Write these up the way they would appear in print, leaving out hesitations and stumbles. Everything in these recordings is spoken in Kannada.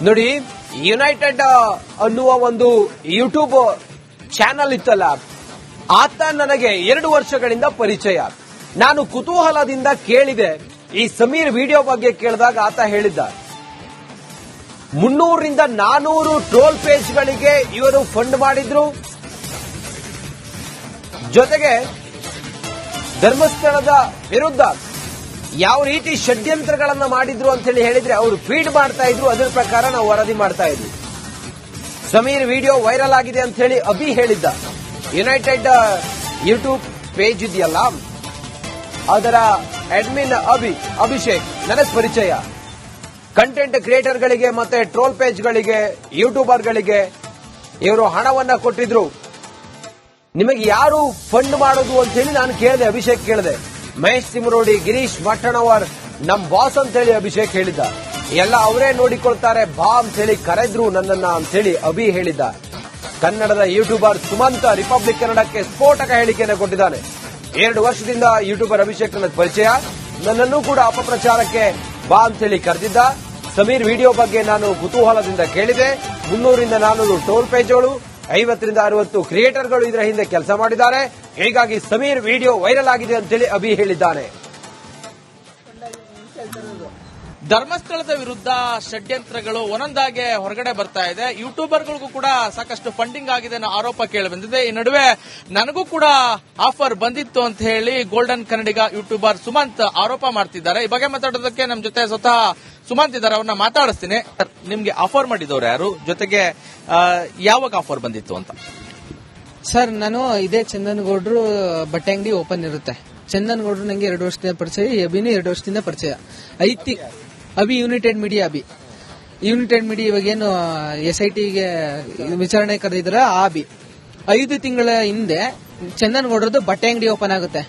ನೋಡಿ, ಯುನೈಟೆಡ್ ಅನ್ನುವ ಒಂದು ಯೂಟ್ಯೂಬ್ ಚಾನಲ್ ಇತ್ತಲ್ಲ, ಆತ ನನಗೆ 2 ವರ್ಷಗಳಿಂದ ಪರಿಚಯ. ನಾನು ಕುತೂಹಲದಿಂದ ಕೇಳಿದೆ. ಈ ಸಮೀರ್ ವಿಡಿಯೋ ಬಗ್ಗೆ ಕೇಳಿದಾಗ ಆತ ಹೇಳಿದ್ದ 300ರಿಂದ 400 ಟ್ರೋಲ್ ಪೇಜ್ಗಳಿಗೆ ಇವರು ಫಂಡ್ ಮಾಡಿದ್ರು. ಜೊತೆಗೆ ಧರ್ಮಸ್ಥಳದ ವಿರುದ್ಧ ಯಾವ ರೀತಿ ಷಡ್ಯಂತ್ರಗಳನ್ನ ಮಾಡಿದ್ರು ಅಂತ ಹೇಳಿದ್ರೆ ಅವರು ಫೀಡ್ ಮಾಡ್ತಾ ಇದ್ರು. ಅದರ ಪ್ರಕಾರ ನಾವು ವರದಿ ಮಾಡ್ತಾ ಇದ್ವಿ. ಸಮೀರ್ ವಿಡಿಯೋ ವೈರಲ್ ಆಗಿದೆ ಅಂತ ಹೇಳಿ ಅಭಿ ಹೇಳಿದ್ದ. ಯುನೈಟೆಡ್ ಯೂಟ್ಯೂಬ್ ಪೇಜ್ ಇದೆಯಲ್ಲ, ಅದರ ಅಡ್ಮಿನ್ ಅಭಿಷೇಕ್ ನನಗೆ ಪರಿಚಯ. ಕಂಟೆಂಟ್ ಕ್ರಿಯೇಟರ್ಗಳಿಗೆ ಮತ್ತೆ ಟ್ರೋಲ್ ಪೇಜ್ಗಳಿಗೆ, ಯೂಟ್ಯೂಬರ್ಗಳಿಗೆ ಇವರು ಹಣವನ್ನ ಕೊಟ್ಟಿದ್ರು. ನಿಮಗೆ ಯಾರು ಫಂಡ್ ಮಾಡೋದು ಅಂತ ಹೇಳಿ ನಾನು ಕೇಳಿದೆ. ಅಭಿಷೇಕ್ ಕೇಳಿದೆ. ಮಹೇಶ್ ತಿಮರೋಡಿ, ಗಿರೀಶ್ ಮಠಣವರ್ ನಮ್ ಬಾಸ್ ಅಂತ ಹೇಳಿ ಅಭಿಷೇಕ್ ಹೇಳಿದ್ದ. ಎಲ್ಲ ಅವರೇ ನೋಡಿಕೊಳ್ತಾರೆ ಬಾ ಅಂತ ಹೇಳಿ ಕರೆದ್ರು ನನ್ನನ್ನ ಅಂತ ಹೇಳಿ ಅಭಿ ಹೇಳಿದ್ದ. ಕನ್ನಡದ ಯೂಟ್ಯೂಬರ್ ಸುಮಂತ್ ರಿಪಬ್ಲಿಕ್ ಕನ್ನಡಕ್ಕೆ ಸ್ಫೋಟಕ ಹೇಳಿಕೆಯನ್ನು ಕೊಟ್ಟಿದ್ದಾನೆ. 2 ವರ್ಷದಿಂದ ಯೂಟ್ಯೂಬರ್ ಅಭಿಷೇಕ್ ನನ್ನ ಪರಿಚಯ, ನನ್ನನ್ನು ಕೂಡ ಅಪಪ್ರಚಾರಕ್ಕೆ ಬಾ ಅಂತ ಹೇಳಿ ಕರೆದಿದ್ದ. ಸಮೀರ್ ವಿಡಿಯೋ ಬಗ್ಗೆ ನಾನು ಕುತೂಹಲದಿಂದ ಕೇಳಿದೆ. 300ರಿಂದ 400 ಟೋಲ್ ಪೇಜ್ಗಳು, 50ರಿಂದ 60 ಕ್ರಿಯೇಟರ್ಗಳು ಇದರ ಹಿಂದೆ ಕೆಲಸ ಮಾಡಿದ್ದಾರೆ. ಹೀಗಾಗಿ ಸಮೀರ್ ವಿಡಿಯೋ ವೈರಲ್ ಆಗಿದೆ ಅಂತೇಳಿ ಅಭಿ ಹೇಳಿದ್ದಾನೆ. ಧರ್ಮಸ್ಥಳದ ವಿರುದ್ಧ ಷಡ್ಯಂತ್ರಗಳು ಒಂದೊಂದಾಗೆ ಹೊರಗಡೆ ಬರ್ತಾ ಇದೆ. ಯೂಟ್ಯೂಬರ್ಗಳಿಗೂ ಕೂಡ ಸಾಕಷ್ಟು ಫಂಡಿಂಗ್ ಆಗಿದೆ ಅನ್ನೋ ಆರೋಪ ಕೇಳಿ ಬಂದಿದೆ. ಈ ನಡುವೆ ನನಗೂ ಕೂಡ ಆಫರ್ ಬಂದಿತ್ತು ಅಂತ ಹೇಳಿ ಗೋಲ್ಡನ್ ಕನ್ನಡಿಗ ಯೂಟ್ಯೂಬರ್ ಸುಮಂತ್ ಆರೋಪ ಮಾಡ್ತಿದ್ದಾರೆ. ಈ ಬಗ್ಗೆ ಮಾತಾಡೋದಕ್ಕೆ ನಮ್ಮ ಜೊತೆ ಸ್ವತಃ ಸುಮಂತ್ ಇದ್ದಾರೆ, ಅವ್ರನ್ನ ಮಾತಾಡಿಸ್ತೀನಿ. ನಿಮ್ಗೆ ಆಫರ್ ಮಾಡಿದವ್ರು ಯಾರು, ಜೊತೆಗೆ ಯಾವಾಗ ಆಫರ್ ಬಂದಿತ್ತು ಅಂತ? ಸರ್, ನಾನು ಇದೇ ಚಂದನ್ಗೌಡ್ರು ಬಟ್ಟೆ ಅಂಗಡಿ ಓಪನ್ ಇರುತ್ತೆ. ಚಂದನ್ಗೌಡ್ರು ನಂಗೆ 2 ವರ್ಷದಿಂದ ಪರಿಚಯ, ಅಭಿನೂ 2 ವರ್ಷದಿಂದ ಪರಿಚಯ. ಅಭಿ ಯುನೈಟೆಡ್ ಮೀಡಿಯಾ ಇವಾಗ ಏನು SITಗೆ ವಿಚಾರಣೆ ಕರೆದಿದ್ರ ಆ ಅಭಿ 5 ತಿಂಗಳ ಹಿಂದೆ ಚಂದನ್ಗೌಡ್ರದ್ದು ಬಟ್ಟೆ ಅಂಗಡಿ ಓಪನ್ ಆಗುತ್ತೆ.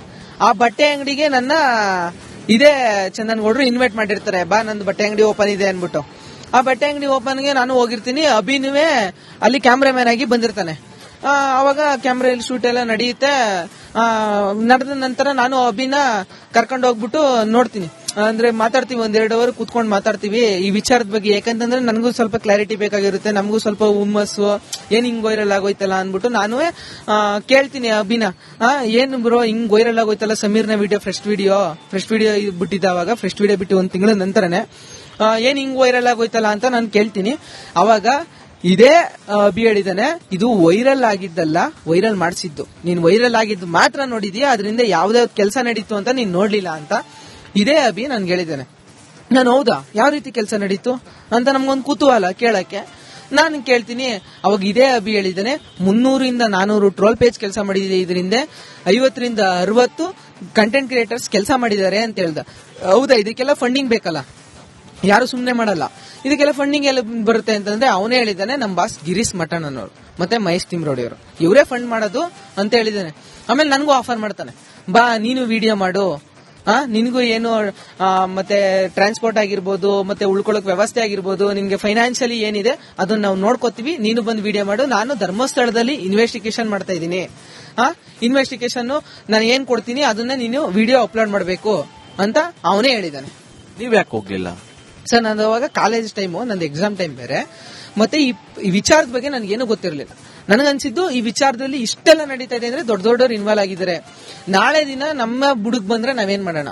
ಆ ಬಟ್ಟೆ ಅಂಗಡಿಗೆ ನನ್ನ ಇದೇ ಚಂದನ್ಗೌಡ್ರು ಇನ್ವೈಟ್ ಮಾಡಿರ್ತಾರೆ, ಬಾ ನಂದು ಬಟ್ಟೆ ಅಂಗಡಿ ಓಪನ್ ಇದೆ ಅನ್ಬಿಟ್ಟು. ಆ ಬಟ್ಟೆ ಅಂಗಡಿ ಓಪನ್ಗೆ ನಾನು ಹೋಗಿರ್ತೀನಿ. ಅಭಿನುವೆ ಅಲ್ಲಿ ಕ್ಯಾಮ್ರಾಮ್ಯಾನ್ ಆಗಿ ಬಂದಿರ್ತಾನೆ. ಅವಾಗ ಕ್ಯಾಮ್ರಾ ಶೂಟ್ ಎಲ್ಲ ನಡೆಯುತ್ತೆ. ನಡೆದ ನಂತರ ನಾನು ಅಭಿನ ಕರ್ಕೊಂಡು ಹೋಗ್ಬಿಟ್ಟು ನೋಡ್ತೀನಿ, ಅಂದ್ರೆ ಮಾತಾಡ್ತೀವಿ. 1-2 ಅವರ್ ಕೂತ್ಕೊಂಡು ಮಾತಾಡ್ತೀವಿ ಈ ವಿಚಾರದ ಬಗ್ಗೆ. ಯಾಕಂತಂದ್ರೆ ನನಗೂ ಸ್ವಲ್ಪ ಕ್ಲಾರಿಟಿ ಬೇಕಾಗಿರುತ್ತೆ, ನಮಗೂ ಸ್ವಲ್ಪ ಹುಮ್ಮಸ್ಸು, ಏನ್ ಹಿಂಗ್ ವೈರಲ್ ಆಗೋಯ್ತಲ್ಲ ಅನ್ಬಿಟ್ಟು ನಾನು ಕೇಳ್ತೀನಿ ಅಭಿನ, ಏನ್ ಬ್ರೋ ಹಿಂಗ್ ವೈರಲ್ ಆಗೋಯ್ತಲ್ಲ ಸಮೀರ್ನ ವಿಡಿಯೋ, ಫ್ರೆಶ್ ವಿಡಿಯೋ ಬಿಟ್ಟಿದ್ದ. ಅವಾಗ ಫ್ರೆಶ್ ವಿಡಿಯೋ ಬಿಟ್ಟು 1 ತಿಂಗಳ ನಂತರನೇ ಏನ್ ಹಿಂಗ್ ವೈರಲ್ ಆಗೋಯ್ತಲ್ಲ ಅಂತ ನಾನು ಕೇಳ್ತೀನಿ. ಅವಾಗ ಇದೇ ಅಭಿ ಹೇಳಿದಾನೆ, ಇದು ವೈರಲ್ ಆಗಿದ್ದಲ್ಲ, ವೈರಲ್ ಮಾಡಿಸಿದ್ದು. ನೀನ್ ವೈರಲ್ ಆಗಿದ್ದು ಮಾತ್ರ ನೋಡಿದ್ಯಾ, ಅದರಿಂದ ಯಾವ್ದೇ ಕೆಲಸ ನಡೀತು ಅಂತ ನೀನ್ ನೋಡ್ಲಿಲ್ಲ ಅಂತ ಇದೇ ಅಭಿ ನನ್ಗೆ ಹೇಳಿದ್ದಾನೆ. ನಾನು ಹೌದಾ, ಯಾವ ರೀತಿ ಕೆಲಸ ನಡೀತು ಅಂತ ನಮ್ಗೊಂದು ಕುತೂಹಲ ಕೇಳಕ್ಕೆ ನಾನು ಕೇಳ್ತೀನಿ. ಅವಾಗ ಇದೇ ಅಭಿ ಹೇಳಿದ್ದಾನೆ, 300ರಿಂದ 400 ಟ್ರೋಲ್ ಪೇಜ್ ಕೆಲಸ ಮಾಡಿದೆ, ಇದರಿಂದ 50ರಿಂದ 60 ಕಂಟೆಂಟ್ ಕ್ರಿಯೇಟರ್ಸ್ ಕೆಲಸ ಮಾಡಿದ್ದಾರೆ ಅಂತ ಹೇಳ್ದ. ಹೌದಾ, ಇದಕ್ಕೆಲ್ಲ ಫಂಡಿಂಗ್ ಬೇಕಲ್ಲ, ಯಾರು ಸುಮ್ನೆ ಮಾಡಲ್ಲ. ಇದಕ್ಕೆಲ್ಲ ಫಂಡಿಂಗ್ ಎಲ್ಲ ಬರುತ್ತೆ ಅಂತಂದ್ರೆ ಅವನೇ ಹೇಳಿದ್ದಾನೆ, ನಮ್ ಬಾಸ್ ಗಿರೀಶ್ ಮಠಣ್ ಅನ್ನೋರು ಮತ್ತೆ ಮಹೇಶ್ ತಿಮ್ರೋಡಿ ಅವರು ಇವರೇ ಫಂಡ್ ಮಾಡೋದು ಅಂತ ಹೇಳಿದ್ದಾನೆ. ಆಮೇಲೆ ನನಗೂ ಆಫರ್ ಮಾಡ್ತಾನೆ, ಬಾ ನೀನು ವಿಡಿಯೋ ಮಾಡು, ನಿನ್ಗೂ ಏನು ಮತ್ತೆ ಟ್ರಾನ್ಸ್ಪೋರ್ಟ್ ಆಗಿರ್ಬೋದು, ಮತ್ತೆ ಉಳ್ಕೊಳ್ಳೋಕ್ ವ್ಯವಸ್ಥೆ ಆಗಿರ್ಬೋದು, ನಿನ್ಗೆ ಫೈನಾನ್ಷಿಯಲಿ ಏನಿದೆ ಅದನ್ನ ನಾವು ನೋಡ್ಕೋತೀವಿ, ನೀನು ಬಂದು ವಿಡಿಯೋ ಮಾಡು. ನಾನು ಧರ್ಮಸ್ಥಳದಲ್ಲಿ ಇನ್ವೆಸ್ಟಿಗೇಷನ್ ಮಾಡ್ತಾ ಇದ್ದೀನಿ. ಇನ್ವೆಸ್ಟಿಗೇಷನ್ ನಾನು ಏನ್ ಕೊಡ್ತೀನಿ ಅದನ್ನ ನೀನು ವಿಡಿಯೋ ಅಪ್ಲೋಡ್ ಮಾಡಬೇಕು ಅಂತ ಅವನೇ ಹೇಳಿದ್ದಾನೆ. ನೀವ್ ಯಾಕೆ ಹೋಗ್ಲಿಲ್ಲ ಸರ್? ನಂದು ಅವಾಗ ಕಾಲೇಜ್ ಟೈಮು, ನಂದು ಎಕ್ಸಾಮ್ ಟೈಮ್ ಬೇರೆ. ಮತ್ತೆ ಈ ವಿಚಾರದ ಬಗ್ಗೆ ನನಗೇನು ಗೊತ್ತಿರಲಿಲ್ಲ. ನನಗನ್ಸಿದ್ದು ಈ ವಿಚಾರದಲ್ಲಿ ಇಷ್ಟೆಲ್ಲ ನಡೀತಾ ಇದೆ ಅಂದ್ರೆ ದೊಡ್ಡವರು ಇನ್ವಾಲ್ವ್ ಆಗಿದ್ದಾರೆ. ನಾಳೆ ದಿನ ನಮ್ಮ ಬುಡುಗ್ ಬಂದ್ರೆ ನಾವೇನ್ ಮಾಡೋಣ?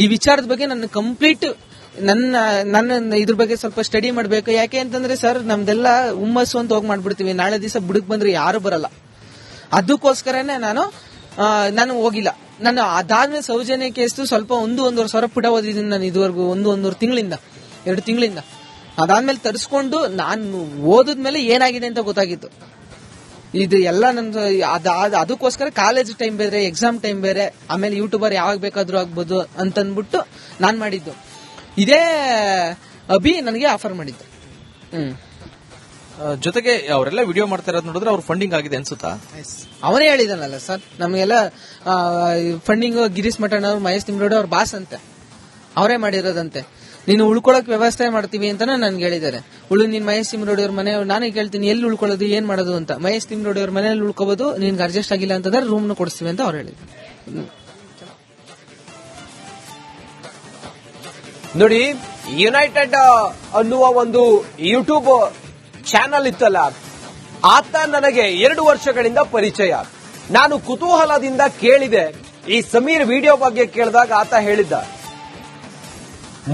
ಈ ವಿಚಾರದ ಬಗ್ಗೆ ನನ್ನ ಕಂಪ್ಲೀಟ್ ನನ್ನ ಇದ್ರ ಬಗ್ಗೆ ಸ್ವಲ್ಪ ಸ್ಟಡಿ ಮಾಡಬೇಕು. ಯಾಕೆ ಅಂತಂದ್ರೆ ಸರ್, ನಮ್ದೆಲ್ಲ ಹುಮ್ಮಸ್ಸು ಅಂತ ಹೋಗಿ ಮಾಡ್ಬಿಡ್ತೀವಿ, ನಾಳೆ ದಿವಸ ಬುಡುಗ್ ಬಂದ್ರೆ ಯಾರು ಬರಲ್ಲ. ಅದಕ್ಕೋಸ್ಕರನೇ ನಾನು ಹೋಗಿಲ್ಲ. ನಾನು ಅದಾದ್ಮೇಲೆ ಸೌಜನ್ಯ ಕೇಸ್ತು ಸ್ವಲ್ಪ 1-1.5 ಸಾವಿರ ಪುಟ ಓದಿದ್ದೀನಿ ನಾನು ಇದುವರೆಗೂ, 1-1.5 ತಿಂಗಳಿಂದ 2 ತಿಂಗಳಿಂದ. ಅದಾದ್ಮೇಲೆ ತರಿಸ್ಕೊಂಡು ನಾನು ಓದಿದ್ಮೇಲೆ ಏನಾಗಿದೆ ಅಂತ ಗೊತ್ತಾಗಿತ್ತು. ಇದು ಎಲ್ಲ ನನ್ನ ಅದಕ್ಕೋಸ್ಕರ ಕಾಲೇಜ್ ಟೈಮ್ ಬೇರೆ, ಎಕ್ಸಾಮ್ ಟೈಮ್ ಬೇರೆ, ಆಮೇಲೆ ಯೂಟ್ಯೂಬರ್ ಯಾವಾಗ ಬೇಕಾದ್ರೂ ಆಗ್ಬೋದು ಅಂತಂದ್ಬಿಟ್ಟು ನಾನ್ ಮಾಡಿದ್ದು. ಇದೇ ಅಭಿ ನನಗೆ ಆಫರ್ ಮಾಡಿದ್ದು. ಜೊತೆಗೆ ಅವರೆಲ್ಲ ವಿಡಿಯೋ ಮಾಡ್ತಾ ಇರೋದು ನೋಡಿದ್ರೆ ಅವ್ರು ಫಂಡಿಂಗ್ ಆಗಿದೆ ಅನ್ಸುತ್ತಾ? ಅವನೇ ಹೇಳಿದಾನಲ್ಲ ಸರ್, ನಮಗೆಲ್ಲ ಫಂಡಿಂಗ್ ಗಿರೀಶ್ ಮಠಣ್ ಅವ್ರು, ಮಹೇಶ್ ತಿಮ್ರೋಡಿ ಅವ್ರ ಬಾಸ್ ಅಂತೆ, ಅವರೇ ಮಾಡಿರೋದಂತೆ. ನೀನು ಉಳ್ಕೊಳಕ್ ವ್ಯವಸ್ಥೆ ಮಾಡ್ತೀವಿ ಅಂತ ನನ್ಗೆ ಹೇಳಿದ್ದಾರೆ. ನೀನ್ ಮಹೇಶ್ ತಿಮ್ರೋಡಿ ಅವ್ರ ಮನೆ, ನಾನೇ ಕೇಳ್ತೀನಿ ಎಲ್ಲಿ ಉಳ್ಕೊಳ್ಳೋದು, ಏನ್ ಮಾಡೋದು ಅಂತ. ಮಹೇಶ್ ತಿಮ್ರೋಡಿ ಅವ್ರ ಮನೆಯಲ್ಲಿ ಉಳ್ಕೋಬಹುದು, ನಿನ್ಗೆ ಅಡ್ಜಸ್ಟ್ ಆಗಿಲ್ಲ ಅಂತಂದ್ರೆ ರೂಮ್ ಕೊಡಿಸ್ತೀವಿ ಅಂತ ಅವ್ರು ಹೇಳಿದ್ರು. ನೋಡಿ, ಯುನೈಟೆಡ್ ಅನ್ನುವ ಒಂದು ಯೂಟ್ಯೂಬ್ ಚಾನಲ್ ಇತ್ತಲ್ಲ, ಆತ ನನಗೆ 2 ವರ್ಷಗಳಿಂದ ಪರಿಚಯ. ನಾನು ಕುತೂಹಲದಿಂದ ಕೇಳಿದೆ. ಈ ಸಮೀರ್ ವಿಡಿಯೋ ಬಗ್ಗೆ ಕೇಳಿದಾಗ ಆತ ಹೇಳಿದ್ದ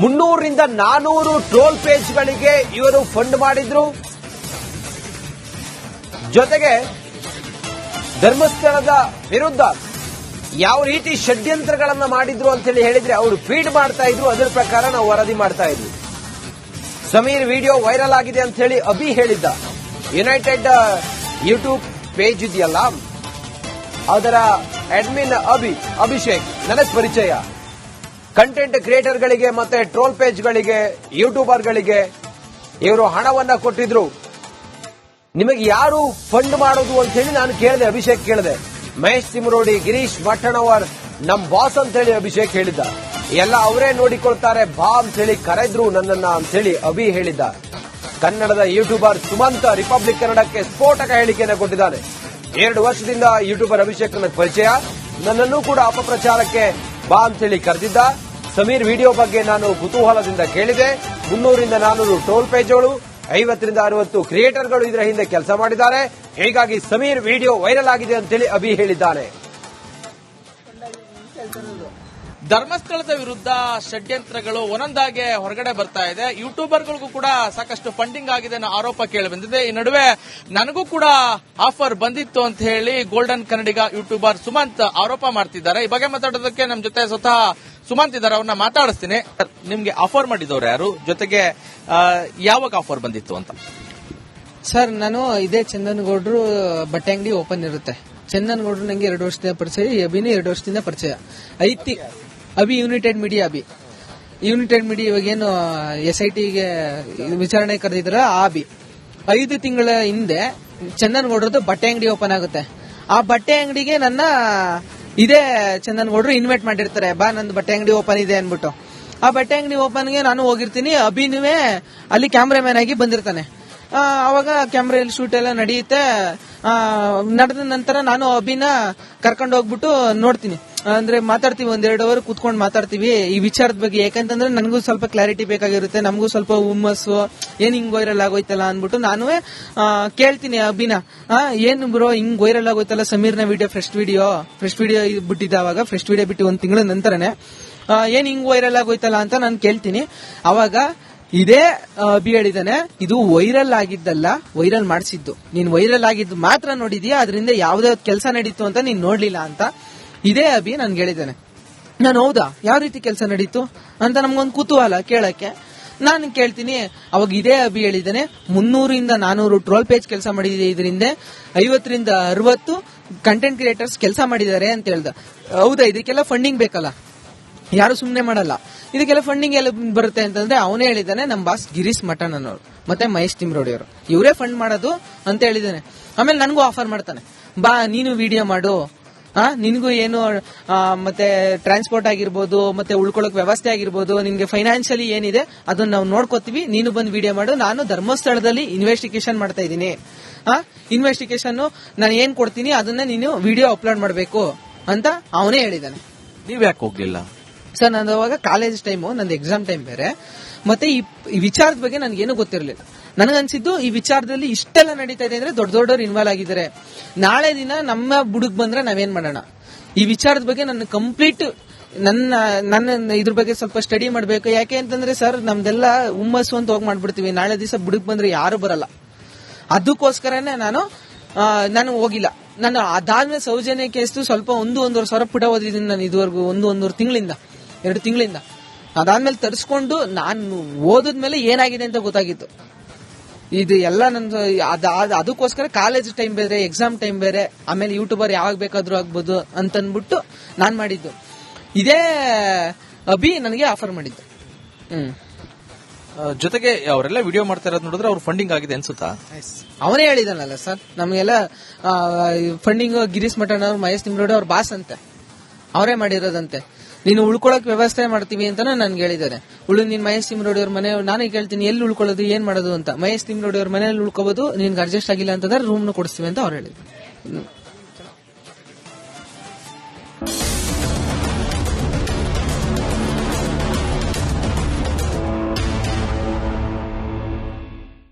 300ರಿಂದ 400 ಟ್ರೋಲ್ ಪೇಜ್ಗಳಿಗೆ ಇವರು ಫಂಡ್ ಮಾಡಿದ್ರು. ಜೊತೆಗೆ ಧರ್ಮಸ್ಥಳದ ವಿರುದ್ಧ ಯಾವ ರೀತಿ ಷಡ್ಯಂತ್ರಗಳನ್ನ ಮಾಡಿದ್ರು ಅಂತ ಹೇಳಿದ್ರೆ ಅವರು ಫೀಡ್ ಮಾಡ್ತಾ ಇದ್ರು. ಅದರ ಪ್ರಕಾರ ನಾವು ವರದಿ ಮಾಡ್ತಾ ಇದ್ವಿ. ಸಮೀರ್ ವಿಡಿಯೋ ವೈರಲ್ ಆಗಿದೆ ಅಂತ ಹೇಳಿ ಅಭಿ ಹೇಳಿದ್ದ. ಯುನೈಟೆಡ್ ಯೂಟ್ಯೂಬ್ ಪೇಜ್ ಇದೆಯಲ್ಲ, ಅದರ ಅಡ್ಮಿನ್ ಅಭಿಷೇಕ್ ನನಗೆ ಪರಿಚಯ. ಕಂಟೆಂಟ್ ಕ್ರಿಯೇಟರ್ಗಳಿಗೆ ಮತ್ತೆ ಟ್ರೋಲ್ ಪೇಜ್ಗಳಿಗೆ, ಯೂಟ್ಯೂಬರ್ಗಳಿಗೆ ಇವರು ಹಣವನ್ನ ಕೊಟ್ಟಿದ್ರು. ನಿಮಗೆ ಯಾರು ಫಂಡ್ ಮಾಡೋದು ಅಂತ ಹೇಳಿ ನಾನು ಕೇಳಿದೆ. ಅಭಿಷೇಕ್ ಕೇಳಿದೆ. ಮಹೇಶ್ ತಿಮ್ರೋಡಿ, ಗಿರೀಶ್ ಮಠಣವರ್ ನಮ್ ಬಾಸ್ ಅಂತ ಹೇಳಿ ಅಭಿಷೇಕ್ ಹೇಳಿದ್ದ. ಎಲ್ಲ ಅವರೇ ನೋಡಿಕೊಳ್ತಾರೆ ಬಾ ಅಂತ ಹೇಳಿ ಕರೆದ್ರು ನನ್ನನ್ನ ಅಂತ ಹೇಳಿ ಅಭಿ ಹೇಳಿದ್ದ. ಕನ್ನಡದ ಯೂಟ್ಯೂಬರ್ ಸುಮಂತ್ ರಿಪಬ್ಲಿಕ್ ಕನ್ನಡಕ್ಕೆ ಸ್ಫೋಟಕ ಹೇಳಿಕೆಯನ್ನು ಕೊಟ್ಟಿದ್ದಾನೆ. 2 ವರ್ಷದಿಂದ ಯೂಟ್ಯೂಬರ್ ಅಭಿಷೇಕ್ ನನಗೆ ಪರಿಚಯ. ನನ್ನನ್ನು ಕೂಡ ಅಪಪ್ರಚಾರಕ್ಕೆ ಬಾ ಅಂತ ಹೇಳಿ ಕರೆದಿದ್ದ. ಸಮೀರ್ ವಿಡಿಯೋ ಬಗ್ಗೆ ನಾನು ಕುತೂಹಲದಿಂದ ಕೇಳಿದೆ. 300ರಿಂದ 400 ಟ್ರೋಲ್ ಪೇಜ್ಗಳು, 50ರಿಂದ 60 ಕ್ರಿಯೇಟರ್ಗಳು ಇದರ ಹಿಂದೆ ಕೆಲಸ ಮಾಡಿದ್ದಾರೆ. ಹೀಗಾಗಿ ಸಮೀರ್ ವಿಡಿಯೋ ವೈರಲ್ ಆಗಿದೆ ಅಂತೇಳಿ ಅಭಿ ಹೇಳಿದ್ದಾನೆ. ಧರ್ಮಸ್ಥಳದ ವಿರುದ್ಧ ಷಡ್ಯಂತ್ರಗಳು ಒಂದೊಂದಾಗೆ ಹೊರಗಡೆ ಬರ್ತಾ ಇದೆ. ಯೂಟ್ಯೂಬರ್ಗಳಿಗೂ ಕೂಡ ಸಾಕಷ್ಟು ಫಂಡಿಂಗ್ ಆಗಿದೆ ಅನ್ನೋ ಆರೋಪ ಕೇಳಿ ಬಂದಿದೆ. ಈ ನಡುವೆ ನನಗೂ ಕೂಡ ಆಫರ್ ಬಂದಿತ್ತು ಅಂತ ಹೇಳಿ ಗೋಲ್ಡನ್ ಕನ್ನಡಿಗ ಯೂಟ್ಯೂಬರ್ ಸುಮಂತ್ ಆರೋಪ ಮಾಡ್ತಿದ್ದಾರೆ. ಈ ಬಗ್ಗೆ ಮಾತಾಡೋದಕ್ಕೆ ನಮ್ಮ ಜೊತೆ ಸ್ವತಃ ಸುಮಂತ್ ಇದ್ದಾರೆ, ಅವ್ರನ್ನ ಮಾತಾಡಿಸ್ತೀನಿ. ನಿಮ್ಗೆ ಆಫರ್ ಮಾಡಿದವರು ಯಾರು, ಜೊತೆಗೆ ಯಾವಾಗ ಆಫರ್ ಬಂದಿತ್ತು ಅಂತ? ಸರ್, ನಾನು ಇದೇ ಚಂದನಗೌಡ್ರು ಬಟ್ಟೆ ಅಂಗಡಿ ಓಪನ್ ಇರುತ್ತೆ. ಚಂದನಗೌಡ್ರು ನಂಗೆ 2 ವರ್ಷದಿಂದ ಪರಿಚಯ, ಅಭಿನೂ 2 ವರ್ಷದಿಂದ ಪರಿಚಯ. Abhi United media United media ಇವಾಗೇನು SITಗೆ ವಿಚಾರಣೆ ಕರೆದಿದ್ರ ಆ ಅಭಿ 5 ತಿಂಗಳ ಹಿಂದೆ ಚಂದನಗೌಡ್ರದ್ದು ಬಟ್ಟೆ ಅಂಗಡಿ ಓಪನ್ ಆಗುತ್ತೆ. ಆ ಬಟ್ಟೆ ಅಂಗಡಿಗೆ ನನ್ನ ಇದೇ ಚಂದನಗೌಡ್ರು ಇನ್ವೈಟ್ ಮಾಡಿರ್ತಾರೆ, ಬಾ ನಂದು ಬಟ್ಟೆ ಅಂಗಡಿ ಓಪನ್ ಇದೆ ಅನ್ಬಿಟ್ಟು. ಆ ಬಟ್ಟೆ ಅಂಗಡಿ ಓಪನ್ಗೆ ನಾನು ಹೋಗಿರ್ತೀನಿ. ಅಭಿನುವೆ ಅಲ್ಲಿ ಕ್ಯಾಮ್ರಾಮ್ಯಾನ್ ಆಗಿ ಬಂದಿರ್ತಾನೆ. ಅವಾಗ ಕ್ಯಾಮ್ರಾ ಶೂಟ್ ಎಲ್ಲ ನಡೆಯುತ್ತೆ. ನಡೆದ ನಂತರ ನಾನು ಅಭಿನ ಕರ್ಕೊಂಡು ಹೋಗ್ಬಿಟ್ಟು ನೋಡ್ತೀನಿ, ಅಂದ್ರೆ ಮಾತಾಡ್ತೀವಿ. 1-2 ಅವರ್ ಕೂತ್ಕೊಂಡು ಮಾತಾಡ್ತೀವಿ ಈ ವಿಚಾರದ ಬಗ್ಗೆ. ಯಾಕಂತಂದ್ರೆ ನನಗೂ ಸ್ವಲ್ಪ ಕ್ಲಾರಿಟಿ ಬೇಕಾಗಿರುತ್ತೆ, ನಮಗೂ ಸ್ವಲ್ಪ ಹುಮ್ಮಸ್ಸು, ಏನ್ ಹಿಂಗ್ ವೈರಲ್ ಆಗೋಯ್ತಲ್ಲ ಅನ್ಬಿಟ್ಟು ನಾನು ಕೇಳ್ತೀನಿ ಅಭಿನ, ಏನ್ ಬ್ರೋ ಹಿಂಗ್ ವೈರಲ್ ಆಗೋಯ್ತಲ್ಲ ಸಮೀರ್ನ ವಿಡಿಯೋ, ಫ್ರೆಶ್ ವಿಡಿಯೋ ಬಿಟ್ಟಿದ್ದ. ಅವಾಗ ಫ್ರೆಶ್ ವಿಡಿಯೋ ಬಿಟ್ಟು 1 ತಿಂಗಳ ನಂತರನೇ ಏನ್ ಹಿಂಗ್ ವೈರಲ್ ಆಗೋಯ್ತಲ್ಲ ಅಂತ ನಾನು ಕೇಳ್ತೀನಿ. ಅವಾಗ ಇದೇ ಅಭಿ ಹೇಳಿದಾನೆ, ಇದು ವೈರಲ್ ಆಗಿದ್ದಲ್ಲ, ವೈರಲ್ ಮಾಡಿಸಿದ್ದು. ನೀನ್ ವೈರಲ್ ಆಗಿದ್ದು ಮಾತ್ರ ನೋಡಿದ್ಯಾ, ಅದರಿಂದ ಯಾವ್ದೇ ಕೆಲಸ ನಡೀತು ಅಂತ ನೀನ್ ನೋಡ್ಲಿಲ್ಲ ಅಂತ ಇದೇ ಅಭಿ ನನ್ಗೆ ಹೇಳಿದ್ದಾನೆ. ನಾನು ಹೌದಾ, ಯಾವ ರೀತಿ ಕೆಲಸ ನಡೀತು ಅಂತ ನಮ್ಗೊಂದು ಕುತೂಹಲ ಕೇಳಕ್ಕೆ ನಾನು ಕೇಳ್ತೀನಿ. ಅವಾಗ ಇದೇ ಅಭಿ ಹೇಳಿದ್ದಾನೆ, 300ರಿಂದ 400 ಟ್ರೋಲ್ ಪೇಜ್ ಕೆಲಸ ಮಾಡಿದೆ, ಇದರಿಂದ 50ರಿಂದ 60 ಕಂಟೆಂಟ್ ಕ್ರಿಯೇಟರ್ಸ್ ಕೆಲಸ ಮಾಡಿದ್ದಾರೆ ಅಂತ ಹೇಳ್ದ. ಹೌದಾ, ಇದಕ್ಕೆಲ್ಲ ಫಂಡಿಂಗ್ ಬೇಕಲ್ಲ, ಯಾರು ಸುಮ್ನೆ ಮಾಡಲ್ಲ. ಇದಕ್ಕೆಲ್ಲ ಫಂಡಿಂಗ್ ಎಲ್ಲ ಬರುತ್ತೆ ಅಂತಂದ್ರೆ ಅವನೇ ಹೇಳಿದ್ದಾನೆ, ನಮ್ ಬಾಸ್ ಗಿರೀಶ್ ಮಠನ್ ಅನ್ನೋರು ಮತ್ತೆ ಮಹೇಶ್ ತಿಮ್ರೋಡಿ ಅವರು, ಇವರೇ ಫಂಡ್ ಮಾಡೋದು ಅಂತ ಹೇಳಿದ್ದಾನೆ. ಆಮೇಲೆ ನನಗೂ ಆಫರ್ ಮಾಡ್ತಾನೆ, ಬಾ ನೀನು ವಿಡಿಯೋ ಮಾಡು, ನಿನ್ಗೂ ಏನು ಮತ್ತೆ ಟ್ರಾನ್ಸ್ಪೋರ್ಟ್ ಆಗಿರ್ಬೋದು, ಮತ್ತೆ ಉಳ್ಕೊಳ್ಳೋಕ್ ವ್ಯವಸ್ಥೆ ಆಗಿರ್ಬೋದು, ನಿನ್ಗೆ ಫೈನಾನ್ಷಿಯಲಿ ಏನಿದೆ ಅದನ್ನ ನಾವು ನೋಡ್ಕೋತೀವಿ, ನೀನು ಬಂದು ವಿಡಿಯೋ ಮಾಡು. ನಾನು ಧರ್ಮಸ್ಥಳದಲ್ಲಿ ಇನ್ವೆಸ್ಟಿಗೇಷನ್ ಮಾಡ್ತಾ ಇದ್ದೀನಿ. ಇನ್ವೆಸ್ಟಿಗೇಷನ್ ನಾನು ಏನ್ ಕೊಡ್ತೀನಿ ಅದನ್ನ ನೀನು ವಿಡಿಯೋ ಅಪ್ಲೋಡ್ ಮಾಡಬೇಕು ಅಂತ ಅವನೇ ಹೇಳಿದ್ದಾನೆ. ನೀವ್ ಯಾಕೆ ಹೋಗ್ಲಿಲ್ಲ? ಸರ್, ನಂದು ಅವಾಗ ಕಾಲೇಜ್ ಟೈಮು, ನಂದು ಎಕ್ಸಾಮ್ ಟೈಮ್ ಬೇರೆ. ಮತ್ತೆ ಈ ವಿಚಾರದ ಬಗ್ಗೆ ನನ್ಗೇನು ಗೊತ್ತಿರಲಿಲ್ಲ. ನನಗನ್ಸಿದ್ದು ಈ ವಿಚಾರದಲ್ಲಿ ಇಷ್ಟೆಲ್ಲ ನಡೀತಾ ಇದೆ ಅಂದ್ರೆ ದೊಡ್ಡವರು ಇನ್ವಾಲ್ವ್ ಆಗಿದ್ದಾರೆ. ನಾಳೆ ದಿನ ನಮ್ಮ ಬುಡುಗ್ ಬಂದ್ರೆ ನಾವೇನ್ ಮಾಡೋಣ? ಈ ವಿಚಾರದ ಬಗ್ಗೆ ನನ್ನ ಕಂಪ್ಲೀಟ್ ನನ್ನ ಇದ್ರ ಬಗ್ಗೆ ಸ್ವಲ್ಪ ಸ್ಟಡಿ ಮಾಡ್ಬೇಕು. ಯಾಕೆ ಅಂತಂದ್ರೆ ಸರ್, ನಮ್ದೆಲ್ಲ ಹುಮ್ಮಸ್ಸು ಅಂತ ಹೋಗಿ ಮಾಡ್ಬಿಡ್ತೀವಿ, ನಾಳೆ ದಿವಸ ಬುಡುಗ್ ಬಂದ್ರೆ ಯಾರು ಬರಲ್ಲ. ಅದಕ್ಕೋಸ್ಕರನೇ ನಾನು ಹೋಗಿಲ್ಲ. ನಾನು ಅದಾದ್ಮೇಲೆ ಸೌಜನ್ಯ ಕೇಸ್ತು ಸ್ವಲ್ಪ 1-1.5 ಸಾವಿರ ಪುಟ ಓದಿದ್ದೀನಿ ನಾನು ಇದುವರೆಗೂ, 1-1.5 ತಿಂಗಳಿಂದ 2 ತಿಂಗಳಿಂದ. ಅದಾದ್ಮೇಲೆ ತರಿಸ್ಕೊಂಡು ನಾನು ಓದಿದ್ಮೇಲೆ ಏನಾಗಿದೆ ಅಂತ ಗೊತ್ತಾಗಿತ್ತು. ಇದು ಎಲ್ಲ ನಂದು ಅದಕ್ಕೋಸ್ಕರ ಕಾಲೇಜ್ ಟೈಮ್ ಬೇರೆ, ಎಕ್ಸಾಮ್ ಟೈಮ್ ಬೇರೆ, ಆಮೇಲೆ ಯೂಟ್ಯೂಬರ್ ಯಾವಾಗ ಬೇಕಾದ್ರೂ ಆಗ್ಬೋದು ಅಂತನ್ಬಿಟ್ಟು ನಾನ್ ಮಾಡಿದ್ದು. ಇದೇ ಅಭಿ ನನಗೆ ಆಫರ್ ಮಾಡಿದ್ದು. ಜೊತೆಗೆ ಅವರೆಲ್ಲ ವಿಡಿಯೋ ಮಾಡ್ತಾ ಇರೋದು ನೋಡಿದ್ರೆ ಅವ್ರು ಫಂಡಿಂಗ್ ಆಗಿದೆ ಅನ್ಸುತ್ತಾ? ಅವನೇ ಹೇಳಿದಾನಲ್ಲ ಸರ್, ನಮಗೆಲ್ಲ ಫಂಡಿಂಗ್ ಗಿರೀಶ್ ಮಠನ್ ಅವ್ರು, ಮಹೇಶ್ ತಿಮ್ರೋಡಿ ಅವ್ರ ಬಾಸ್ ಅಂತೆ, ಅವರೇ ಮಾಡಿರೋದಂತೆ. ನೀನು ಉಳ್ಕೊಳಕ್ ವ್ಯವಸ್ಥೆ ಮಾಡ್ತೀವಿ ಅಂತ ನನ್ಗೆ ಹೇಳಿದ್ದಾರೆ. ನೀನ್ ಮಹೇಶ್ ತಿಮ್ರೋಡಿ ಅವ್ರ ಮನೆ, ನಾನೇ ಕೇಳ್ತೀನಿ ಎಲ್ಲಿ ಉಳ್ಕೊಳ್ಳೋದು, ಏನ್ ಮಾಡೋದು ಅಂತ. ಮಹೇಶ್ ತಿಮ್ರೋಡಿ ಅವ್ರ ಮನೆಯಲ್ಲಿ ಉಳ್ಕೋಬಹುದು, ನಿನ್ಗೆ ಅಡ್ಜಸ್ಟ್ ಆಗಿಲ್ಲ ಅಂತಂದ್ರೆ ರೂಮ್ ಕೊಡಿಸ್ತೀವಿ ಅಂತ ಅವ್ರು ಹೇಳಿದ್ರು.